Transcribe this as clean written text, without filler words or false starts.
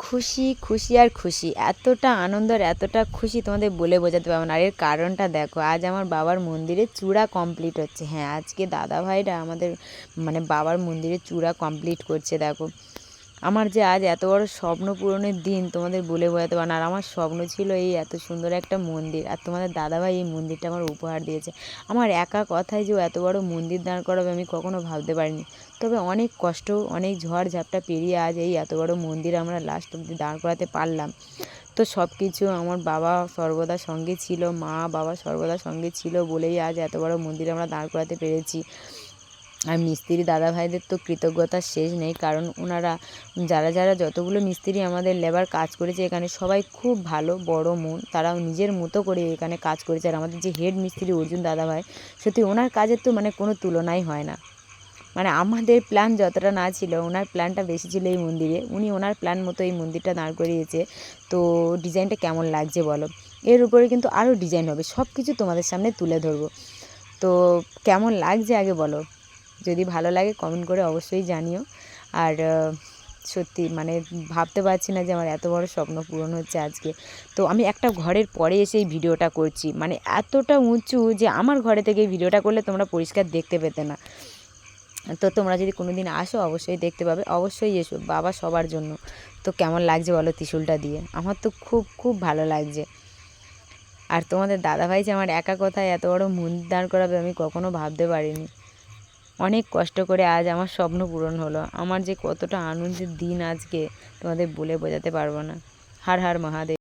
খুশি খুশি আর খুশি, এতটা আনন্দ আর এতটা খুশি তোমাদের বলে বোঝাতে পারবো না। আর এর কারণটা দেখো, আজ আমার বাবার মন্দিরে চূড়া কমপ্লিট হচ্ছে। হ্যাঁ, আজকে দাদা ভাইরা আমাদের মানে বাবার মন্দিরে চূড়া কমপ্লিট করছে। দেখো, আমার যে আজ এত বড় স্বপ্ন পূরণের দিন তোমাদের বলে বোঝাতে পারবো না। আর আমার স্বপ্ন ছিল এই এত সুন্দর একটা মন্দির, আর তোমাদের দাদাভাই এই মন্দিরটা আমার উপহার দিয়েছে। আমার একা কথায় যে ও এত বড় মন্দির দাঁড় করাবে আমি কখনো ভাবতে পারিনি। তবে অনেক কষ্ট, অনেক ঝড় ঝাপটা পেরিয়ে আজ এই এত বড় মন্দির আমরা লাস্ট অবধি দাঁড় করাতে পারলাম। তো সব কিছু আমার বাবা সর্বদা সঙ্গে ছিল, মা বাবা সর্বদা সঙ্গে ছিল বলেই আজ এত বড় মন্দির আমরা দাঁড় করাতে পেরেছি। আর মিস্ত্রি দাদা ভাইদের তো কৃতজ্ঞতার শেষ নেই, কারণ ওনারা যারা যারা যতগুলো মিস্ত্রি আমাদের লেবার কাজ করেছে এখানে সবাই খুব ভালো, বড় মন, তারাও নিজের মতো করে এখানে কাজ করেছে। আর আমাদের যে হেড মিস্ত্রি অর্জুন দাদা ভাই, সত্যি ওনার কাজের তো মানে কোনো তুলনাই হয় না। মানে আমাদের প্ল্যান যতটা না ছিল, ওনার প্ল্যানটা বেশি ছিল এই মন্দিরে। উনি ওনার প্ল্যান মতো এই মন্দিরটা দাঁড় করিয়েছে। তো ডিজাইনটা কেমন লাগছে বলো? এর উপরে কিন্তু আরও ডিজাইন হবে, সব কিছু তোমাদের সামনে তুলে ধরবো। তো কেমন লাগছে আগে বলো, যদি ভালো লাগে কমেন্ট করে অবশ্যই জানিও। আর সত্যি মানে ভাবতে পারছি না যে আমার এত বড় স্বপ্ন পূরণ হচ্ছে আজকে। তো আমি একটা ঘরের পরে এসে এই ভিডিওটা করছি, মানে এতটা উঁচু যে আমার ঘরে থেকে এই ভিডিওটা করলে তোমরা পরিষ্কার দেখতে পেতে না। তো তোমরা যদি কোনো দিন আসো অবশ্যই দেখতে পাবে, অবশ্যই এসো, বাবা সবার জন্য। তো কেমন লাগছে বলো ত্রিশূলটা দিয়ে? আমার তো খুব খুব ভালো লাগছে। আর তোমাদের দাদাভাই যে আমার একা কথায় এত বড় মন্দির দাঁড় করাবে আমি কখনো ভাবতে পারিনি। অনেক কষ্ট করে আজ আমার স্বপ্ন পূরণ হলো। আমার যে কতটা আনন্দের দিন আজকে তোমাদের বলে বোঝাতে পারবো না। হর হর মহাদেব।